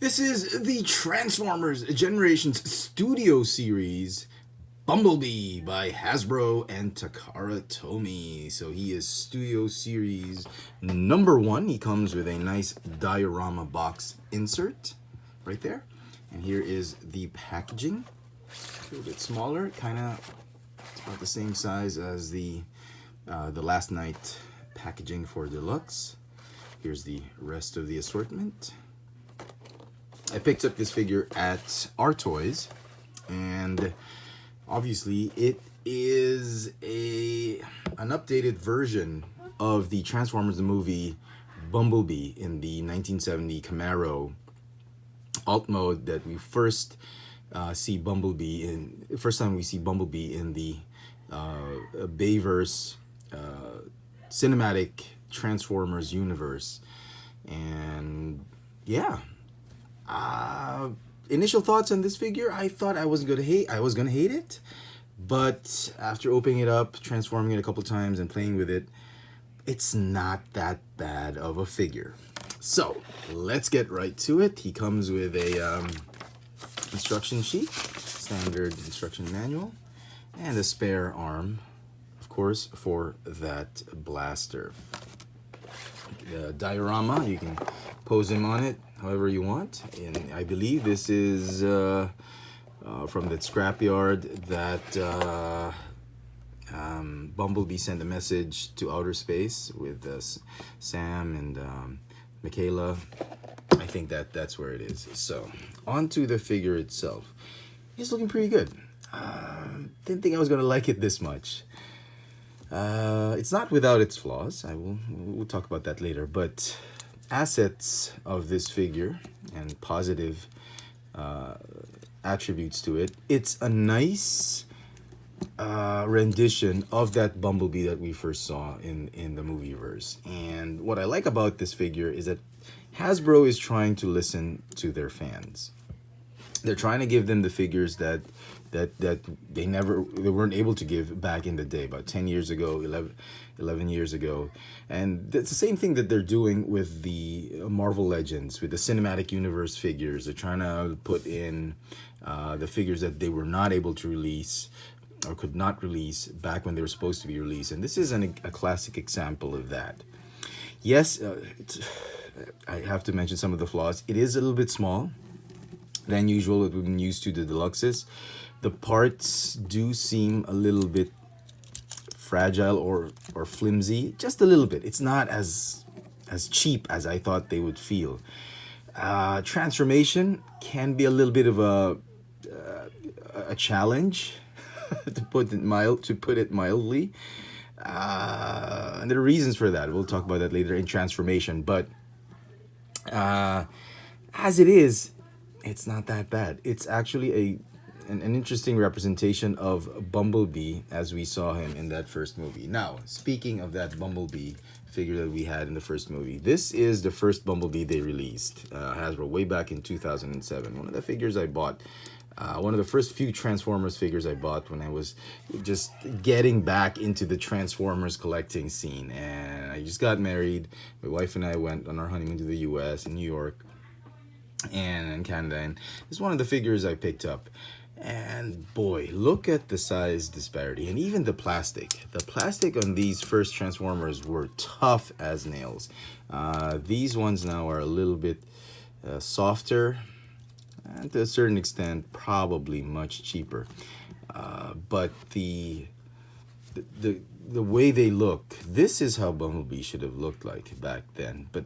This is the Transformers Generations Studio Series Bumblebee by Hasbro and Takara Tomy. So he is Studio Series number 1. He comes with a nice diorama box insert right there. And here is the packaging. A little bit smaller, kind of about the same size as the Last Night packaging for Deluxe. Here's the rest of the assortment. I picked up this figure at Our Toys, and obviously it is an updated version of the Transformers the movie Bumblebee in the 1970 Camaro alt mode that we first see Bumblebee in. First time we see Bumblebee in the Bayverse cinematic Transformers universe, and yeah. Initial thoughts on this figure, I thought I was gonna hate it, but after opening it up, transforming it a couple times, and playing with it, it's not that bad of a figure. So let's get right to it. He comes with a instruction sheet, standard instruction manual, and a spare arm, of course, for that blaster. The diorama, you can pose him on it however you want, and I believe this is from that scrapyard that Bumblebee sent a message to outer space with Sam and Michaela. I think that's where it is. So onto the figure itself. It's looking pretty good. Didn't think I was gonna like it this much. It's not without its flaws. We'll talk about that later. But assets of this figure and positive attributes to it. It's a nice rendition of that Bumblebee that we first saw in the movieverse. And what I like about this figure is that Hasbro is trying to listen to their fans. They're trying to give them the figures that they weren't able to give back in the day, about 10 years ago, 11 years ago. And it's the same thing that they're doing with the Marvel Legends, with the cinematic universe figures. They're trying to put in the figures that they were not able to release or could not release back when they were supposed to be released. And this is a classic example of that. Yes, I have to mention some of the flaws. It is a little bit small than usual that we've been used to the deluxes. The parts do seem a little bit fragile or flimsy, just a little bit. It's not as cheap as I thought they would feel. Transformation can be a little bit of a challenge, to put it mildly. And there are reasons for that. We'll talk about that later in transformation. But as it is, it's not that bad. It's actually an interesting representation of Bumblebee as we saw him in that first movie. Now, speaking of that Bumblebee figure that we had in the first movie, this is the first Bumblebee they released, Hasbro, way back in 2007. One of the figures I bought, one of the first few Transformers figures I bought when I was just getting back into the Transformers collecting scene. And I just got married. My wife and I went on our honeymoon to the US in New York and in Canada, and it's one of the figures I picked up. And boy, look at the size disparity, and even the plastic. The plastic on these first Transformers were tough as nails. These ones now are a little bit softer, and to a certain extent, probably much cheaper. But the way they look, this is how Bumblebee should have looked like back then. But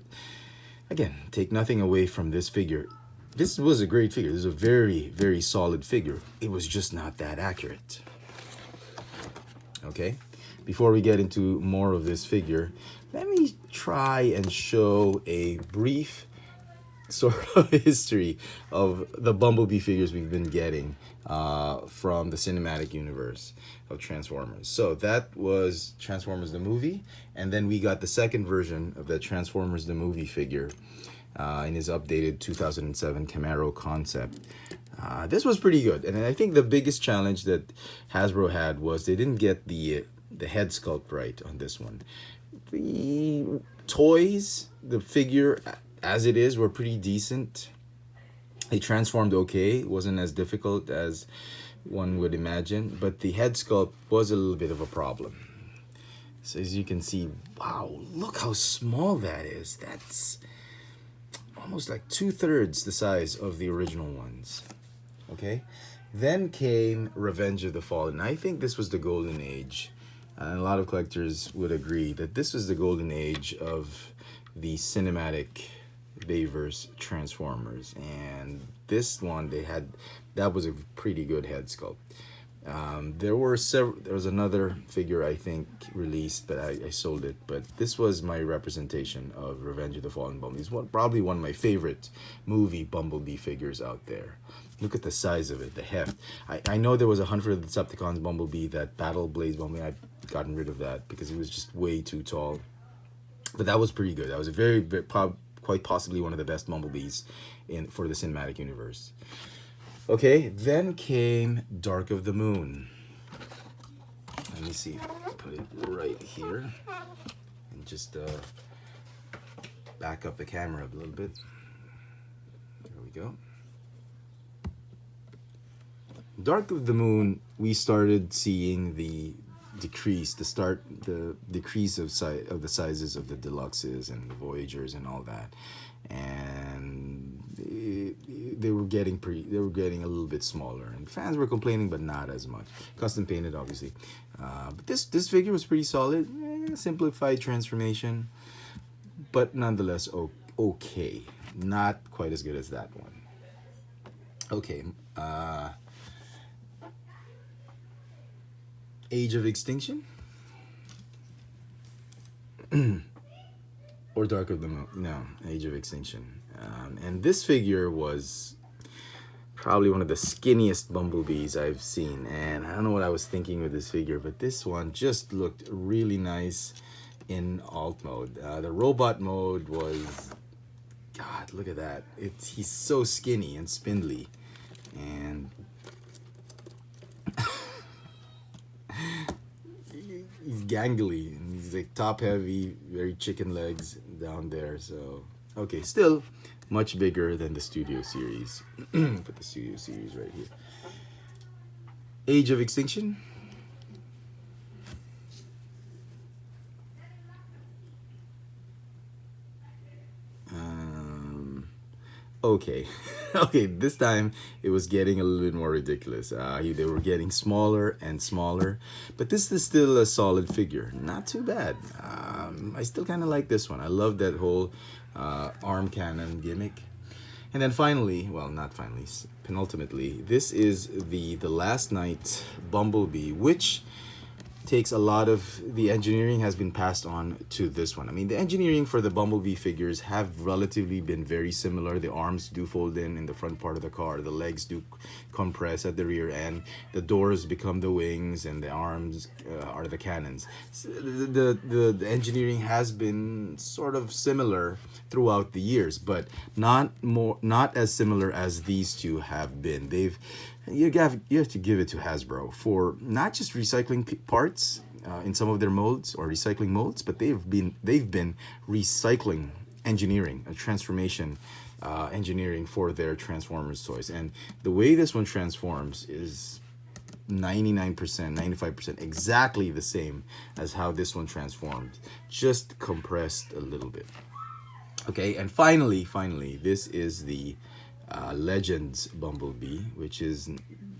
again, take nothing away from this figure. This was a great figure. This is a very, very solid figure. It was just not that accurate. Okay, before we get into more of this figure, let me try and show a brief sort of history of the Bumblebee figures we've been getting from the cinematic universe of Transformers. So that was Transformers the movie, and then we got the second version of that Transformers the movie figure in his updated 2007 Camaro concept. This was pretty good, and I think the biggest challenge that Hasbro had was they didn't get the head sculpt right on this one. The toys, the figure as it is, were pretty decent. They transformed okay. It wasn't as difficult as one would imagine, but the head sculpt was a little bit of a problem. So as you can see, wow, look how small that is. That's almost like 2/3 the size of the original ones. Okay, then came Revenge of the Fallen. I think this was the golden age, and a lot of collectors would agree that this was the golden age of the cinematic Bayverse Transformers. And this one, they had, that was a pretty good head sculpt. There were several. There was another figure I think released, but I sold it. But this was my representation of Revenge of the Fallen Bumblebee. It's probably one of my favorite movie Bumblebee figures out there. Look at the size of it, the heft. I know there was a Hunt for the Decepticons Bumblebee, that Battle Blaze Bumblebee. I've gotten rid of that because it was just way too tall. But that was pretty good. That was a very quite possibly one of the best Bumblebees for the cinematic universe. Okay, then came Dark of the Moon. Let me see if I can put it right here and just back up the camera a little bit. There we go. Dark of the Moon, we started seeing the decrease of the sizes of the deluxes and the Voyagers and all that, and they were getting a little bit smaller, and fans were complaining, but not as much. Custom painted, obviously, but this figure was pretty solid. Simplified transformation, but nonetheless okay. Not quite as good as that one. Okay. Age of Extinction or Dark of the Moon? No, Age of Extinction. And this figure was probably one of the skinniest Bumblebees I've seen, and I don't know what I was thinking with this figure, but this one just looked really nice in alt mode. The robot mode was, God, look at that. He's so skinny and spindly, and he's gangly, and he's like top heavy, very chicken legs down there. So okay, still much bigger than the Studio Series. Put the Studio Series right here. Age of Extinction. Okay. Okay, this time it was getting a little bit more ridiculous. They were getting smaller and smaller, but this is still a solid figure. Not too bad. I still kind of like this one. I love that whole arm cannon gimmick. And then finally, well, not finally, penultimately, this is the Last Night Bumblebee, which takes a lot of the engineering has been passed on to this one. I mean, the engineering for the Bumblebee figures have relatively been very similar. The arms do fold in the front part of the car. The legs do compress at the rear end. The doors become the wings, and the arms are the cannons. So the engineering has been sort of similar throughout the years, but not as similar as these two have been. You have to give it to Hasbro for not just recycling parts in some of their molds or recycling molds, but they've been recycling engineering, a transformation engineering for their Transformers toys. And the way this one transforms is 99%, 95% exactly the same as how this one transformed, just compressed a little bit. Okay, and finally, this is the Legends Bumblebee, which is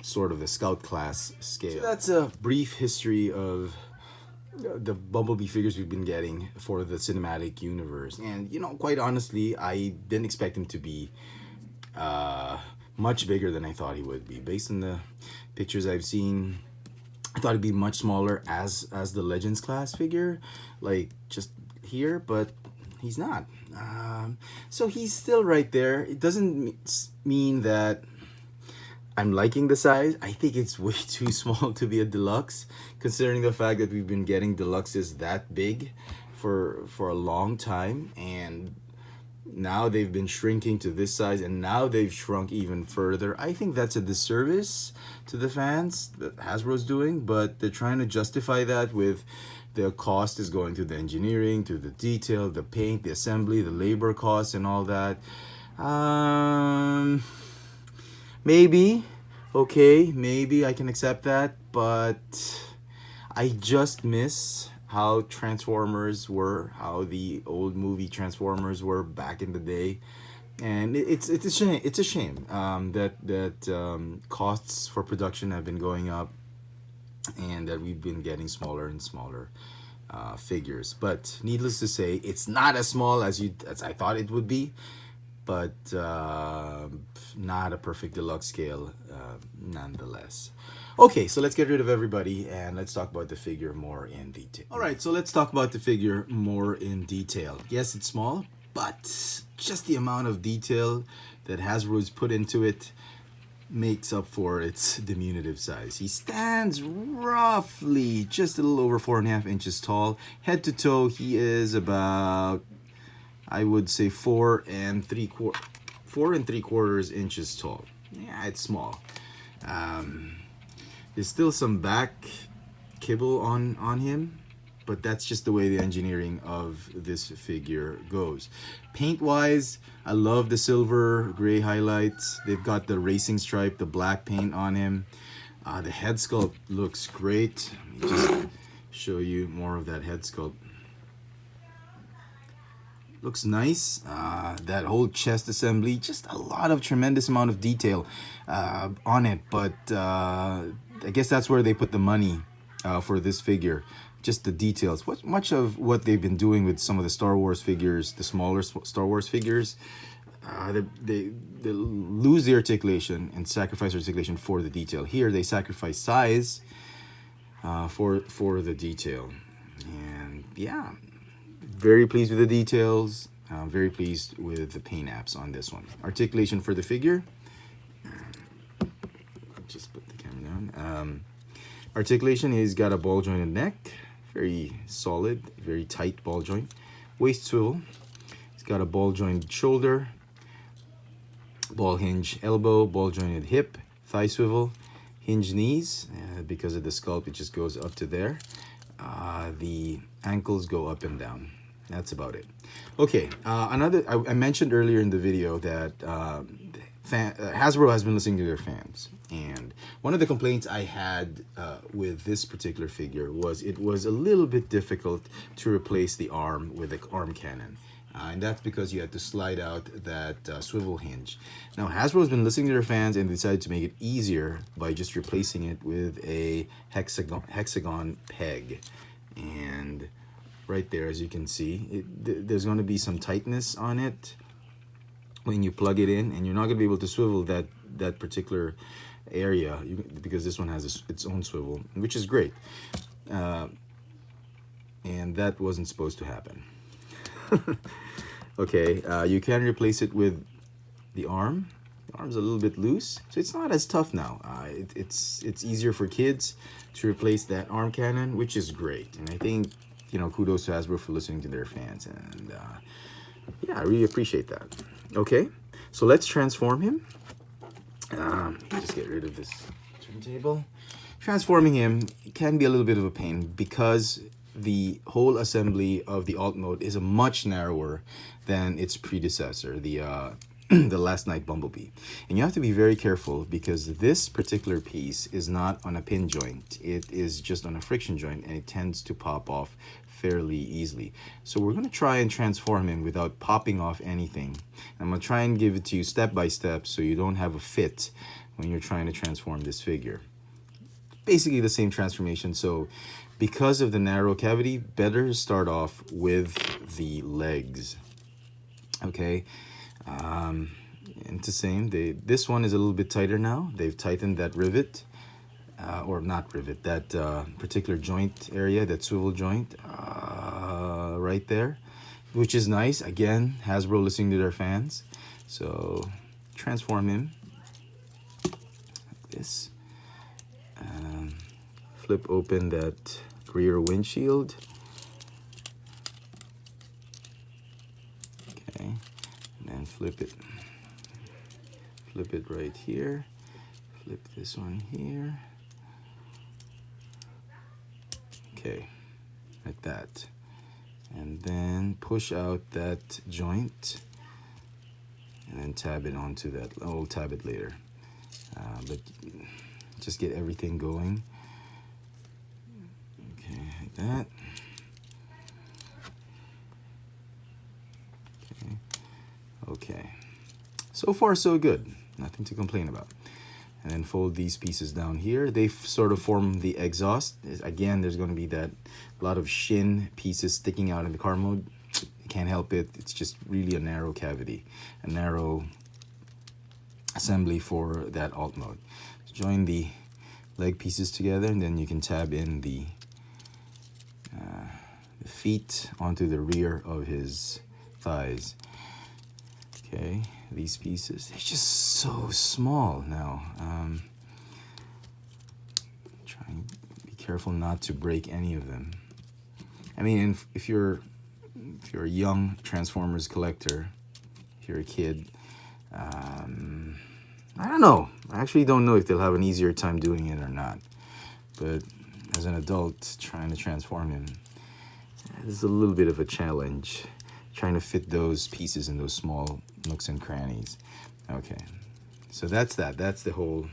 sort of the scout class scale. So that's a brief history of the Bumblebee figures we've been getting for the cinematic universe. And you know, quite honestly, I didn't expect him to be much bigger than I thought he would be. Based on the pictures I've seen, I thought he'd be much smaller as the Legends class figure, like just here, but he's not. So he's still right there. It doesn't mean that I'm liking the size. I think it's way too small to be a deluxe, considering the fact that we've been getting deluxes that big for a long time, and now they've been shrinking to this size, and now they've shrunk even further. I think that's a disservice to the fans that Hasbro's doing, but they're trying to justify that with the cost is going to the engineering, to the detail, the paint, the assembly, the labor costs, and all that. Maybe, okay, maybe I can accept that, but I just miss how Transformers were, how the old movie Transformers were back in the day. And it's a shame. It's a shame that costs for production have been going up, and that we've been getting smaller and smaller figures. But needless to say, it's not as small as I thought it would be, but not a perfect deluxe scale nonetheless. Okay, so let's get rid of everybody and let's talk about the figure more in detail. All right, so let's talk about the figure more in detail. Yes, it's small, but just the amount of detail that Hasbro's put into it makes up for its diminutive size. He stands roughly just a little over 4.5 inches tall. Head to toe, he is about, I would say, 4 3/4 inches tall. Yeah, it's small. There's still some back kibble on him, but that's just the way the engineering of this figure goes. Paint wise, I love the silver gray highlights. They've got the racing stripe, the black paint on him. The head sculpt looks great. Let me just show you more of that head sculpt. Looks nice. That whole chest assembly, just a lot of tremendous amount of detail on it, but I guess that's where they put the money for this figure. Just the details. Much of what they've been doing with some of the Star Wars figures, the smaller Star Wars figures, they lose the articulation and sacrifice articulation for the detail. Here they sacrifice size for the detail. And yeah, very pleased with the details. Very pleased with the paint apps on this one. Articulation for the figure. Just put the camera down. Articulation, he's got a ball jointed neck. Very solid, very tight ball joint. Waist swivel. He's got a ball jointed shoulder. Ball hinge elbow, ball jointed hip, thigh swivel, hinge knees. Because of the sculpt, it just goes up to there. The ankles go up and down. That's about it. Okay, I mentioned earlier in the video that Hasbro has been listening to their fans, and one of the complaints I had with this particular figure was it was a little bit difficult to replace the arm with the arm cannon. And that's because you had to slide out that swivel hinge. Now, Hasbro has been listening to their fans and decided to make it easier by just replacing it with a hexagon peg. And right there, as you can see, there's going to be some tightness on it when you plug it in, and you're not going to be able to swivel that particular area because this one has its own swivel, which is great. And that wasn't supposed to happen. Okay, you can replace it with the arm. The arm's a little bit loose, so it's not as tough now. It's easier for kids to replace that arm cannon, which is great. And I think, kudos to Hasbro for listening to their fans. And yeah, I really appreciate that. Okay, so let's transform him. Just get rid of this turntable. Transforming him can be a little bit of a pain because the whole assembly of the alt mode is much narrower than its predecessor, the the Last Night Bumblebee. And you have to be very careful because this particular piece is not on a pin joint. It is just on a friction joint, and it tends to pop off fairly easily. So we're going to try and transform him without popping off anything. I'm going to try and give it to you step by step so you don't have a fit when you're trying to transform this figure. Basically the same transformation. So because of the narrow cavity, better start off with the legs. Okay, and it's the same. This one is a little bit tighter now. They've tightened that rivet, or not rivet, that particular joint area, that swivel joint right there, which is nice. Again, Hasbro listening to their fans. So transform him like this. Flip open that rear windshield. Okay, and then flip it right here. Flip this one here. Okay, like that. And then push out that joint and then tab it onto that. We'll tab it later. but just get everything going. Okay, like that. Okay, so far so good, nothing to complain about. And then fold these pieces down here. They sort of form the exhaust. Again, there's going to be that lot of shin pieces sticking out in the car mode. You can't help it, it's just really a narrow cavity, a narrow assembly for that alt mode. So join the leg pieces together, and then you can tab in the feet onto the rear of his thighs. Okay, these pieces, they're just so small now. Try and be careful not to break any of them. I mean, if you're a young Transformers collector, if you're a kid, I don't know. I actually don't know if they'll have an easier time doing it or not. But as an adult trying to transform him, it's a little bit of a challenge, trying to fit those pieces in those small nooks and crannies. Okay, so that's that. That's the whole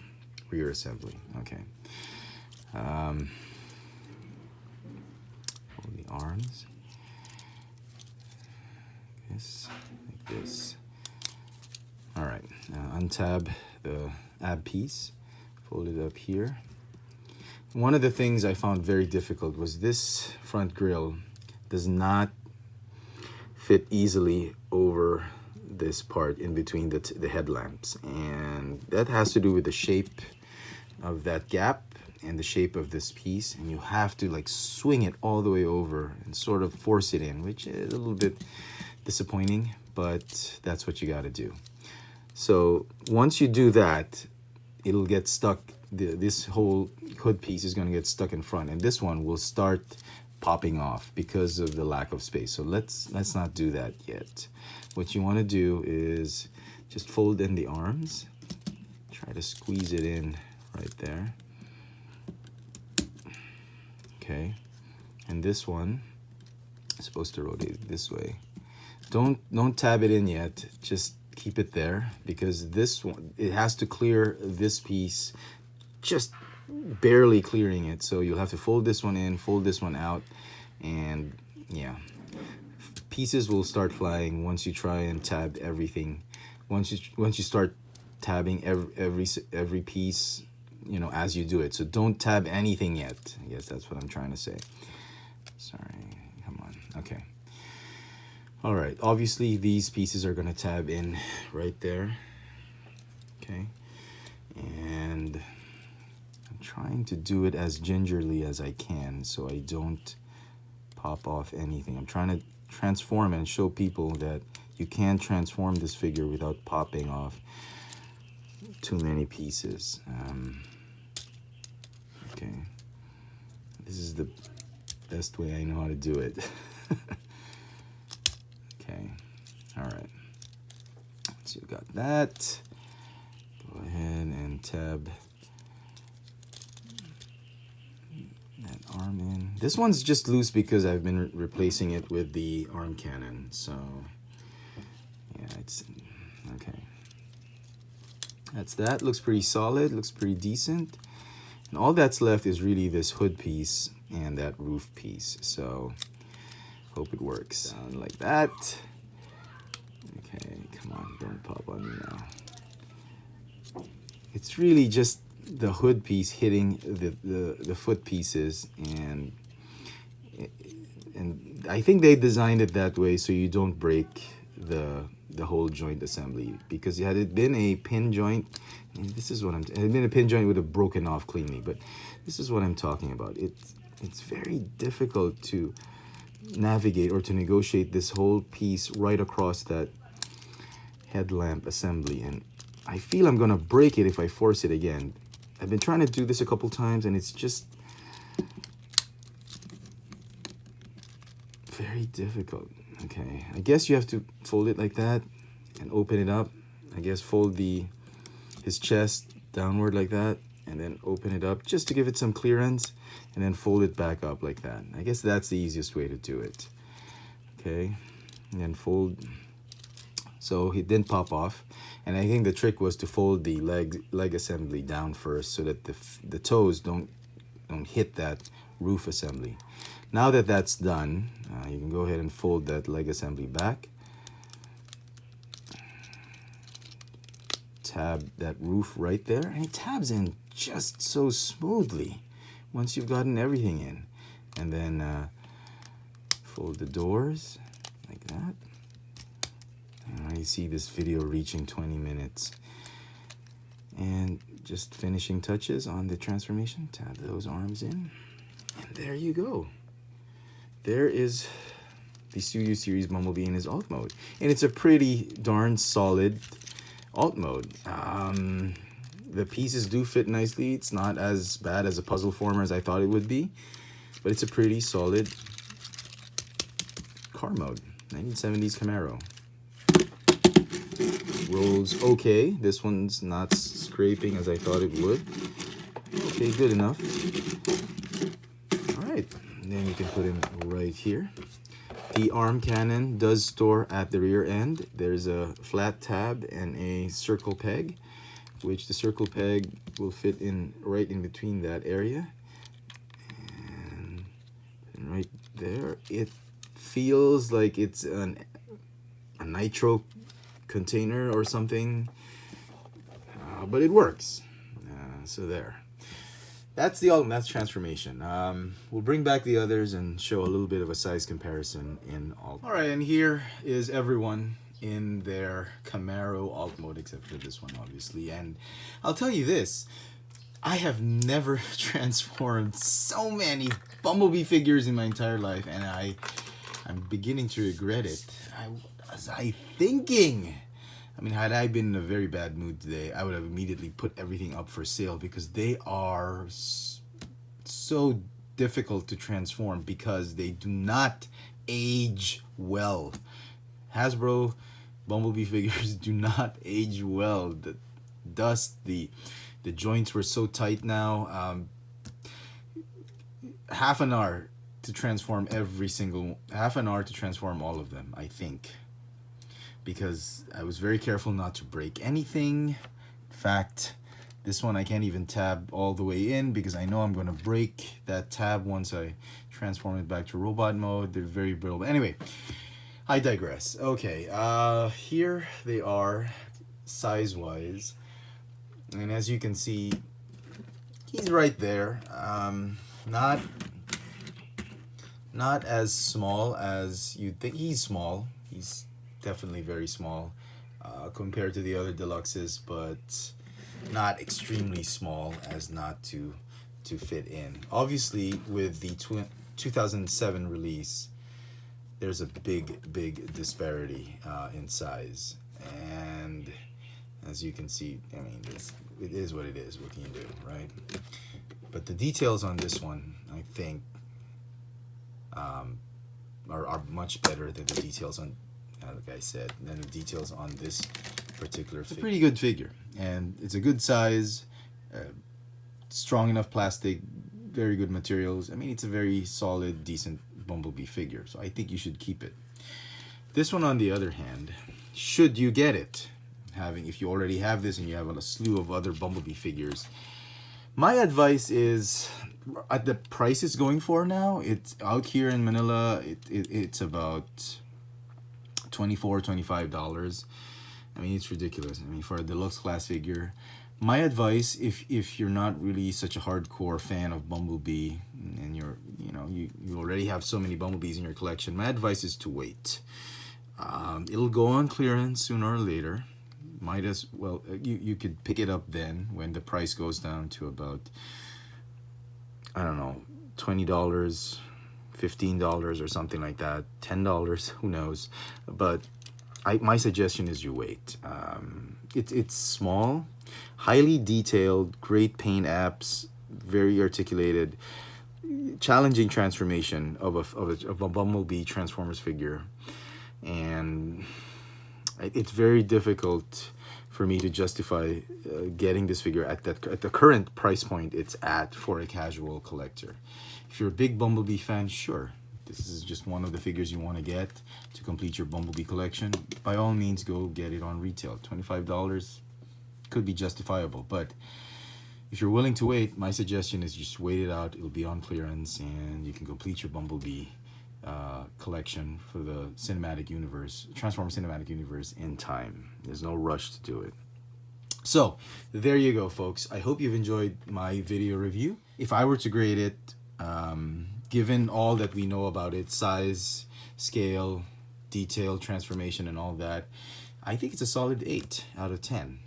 rear assembly. Okay. Hold the arms. This, like this. All right, now untab the ab piece, fold it up here. One of the things I found very difficult was this front grille does not fit easily over this part in between the headlamps, and that has to do with the shape of that gap and the shape of this piece, and you have to like swing it all the way over and sort of force it in, which is a little bit disappointing, but that's what you got to do. So once you do that, it'll get stuck. This whole hood piece is going to get stuck in front, and this one will start popping off because of the lack of space. So let's not do that yet. What you want to do is just fold in the arms, try to squeeze it in right there. Okay, and this one is supposed to rotate this way. Don't tab it in yet, just keep it there, because this one, it has to clear this piece, just barely clearing it. So you'll have to fold this one in, fold this one out, and yeah, pieces will start flying once you try and tab everything. Once you start tabbing every piece, you know, as you do it. So don't tab anything yet. I guess that's what I'm trying to say. Sorry, come on. Okay. All right, obviously these pieces are going to tab in right there. Okay, and I'm trying to do it as gingerly as I can so I don't pop off anything. I'm trying to transform and show people that you can transform this figure without popping off too many pieces. Okay, this is the best way I know how to do it. Okay, all right, so you got that. Go ahead and tab that arm in. This one's just loose because I've been replacing it with the arm cannon, so yeah, it's okay. That's that. Looks pretty solid, looks pretty decent. And all that's left is really this hood piece and that roof piece, so hope it works. Down like that. Okay, come on, don't pop on me now. It's really just the hood piece hitting the foot pieces, and I think they designed it that way so you don't break the whole joint assembly, because had it been a pin joint, and this is what it had been a pin joint, would have broken off cleanly, but this is what I'm talking about. It's very difficult to navigate or to negotiate this whole piece right across that headlamp assembly, and I feel I'm gonna break it if I force it again. I've been trying to do this a couple times, and it's just very difficult. Okay, I guess you have to fold it like that and open it up. I guess fold his chest downward like that, and then open it up just to give it some clearance, and then fold it back up like that. I guess that's the easiest way to do it. Okay, and then fold, so it didn't pop off. And I think the trick was to fold the leg assembly down first so that the toes don't hit that roof assembly. Now that that's done, you can go ahead and fold that leg assembly back. Tab that roof right there, and it tabs in just so smoothly once you've gotten everything in. And then fold the doors like that. And you see this video reaching 20 minutes. And just finishing touches on the transformation. Tab those arms in. And there you go. There is the Studio Series Bumblebee in his alt mode. And it's a pretty darn solid alt mode. The pieces do fit nicely. It's not as bad as a puzzle former as I thought it would be. But it's a pretty solid car mode. 1970s Camaro. Rolls okay. This one's not scraping as I thought it would. Okay, good enough. Alright, then you can put him right here. The arm cannon does store at the rear end. There's a flat tab and a circle peg, which the circle peg will fit in right in between that area. And right there, it feels like it's a nitro container or something, but it works. So there. That's the ultimate transformation. We'll bring back the others and show a little bit of a size comparison in alt. All right, and here is everyone in their Camaro alt mode, except for this one, obviously. And I'll tell you this, I have never transformed so many Bumblebee figures in my entire life, and I'm beginning to regret it. What was I thinking? I mean, had I been in a very bad mood today, I would have immediately put everything up for sale because they are so difficult to transform because they do not age well. Hasbro Bumblebee figures do not age well. The dust, the joints were so tight now. Half an hour to transform half an hour to transform all of them, I think. Because I was very careful not to break anything. In fact, this one I can't even tab all the way in because I know I'm going to break that tab once I transform it back to robot mode. They're very brittle. Anyway, I digress. Okay, here they are size-wise. And as you can see, he's right there. Not as small as you'd think. He's small. He's definitely very small compared to the other deluxes, but not extremely small as not to fit in. Obviously, with the 2007 release, there's a big disparity in size, and as you can see, I mean, it is what it is. What can you do, right? But the details on this one, I think, are much better than the details on, like I said, than the details on this particular figure. It's a pretty good figure, and it's a good size, strong enough plastic, very good materials. I mean, it's a very solid, decent Bumblebee figure, so I think you should keep it. This one, on the other hand, should you get it, if you already have this and you have a slew of other Bumblebee figures, my advice is, at the price it's going for now, it's out here in Manila, it's about $24, $25. I mean, it's ridiculous. I mean, for a deluxe class figure, my advice, if you're not really such a hardcore fan of Bumblebee and you already have so many Bumblebees in your collection, my advice is to wait. It'll go on clearance sooner or later. Might as well, you could pick it up then when the price goes down to about, I don't know, $20, $15 or something like that, $10, who knows. But my suggestion is you wait. It's small, highly detailed, great paint apps, very articulated, challenging transformation of a Bumblebee Transformers figure, and it's very difficult for me to justify getting this figure at the current price point it's at for a casual collector. If you're a big Bumblebee fan, sure, this is just one of the figures you want to get to complete your Bumblebee collection, by all means go get it on retail. $25 could be justifiable, but if you're willing to wait, my suggestion is just wait it out. It'll be on clearance and you can complete your Bumblebee collection for the cinematic universe, Transformers cinematic universe, in time. There's no rush to do it. So there you go, folks. I hope you've enjoyed my video review. If I were to grade it, given all that we know about it, size, scale, detail, transformation, and all that, I think it's a solid 8 out of 10.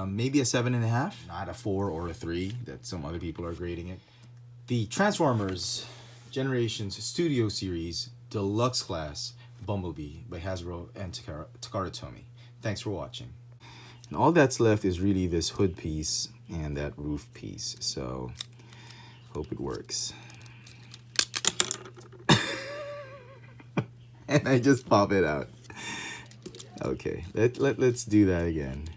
Maybe a 7.5, not a 4 or a 3 that some other people are grading it. The Transformers Generations Studio Series Deluxe Class Bumblebee by Hasbro and Takara Tomy. Thanks for watching. And all that's left is really this hood piece and that roof piece, so hope it works. And I just pop it out. Okay, let's do that again.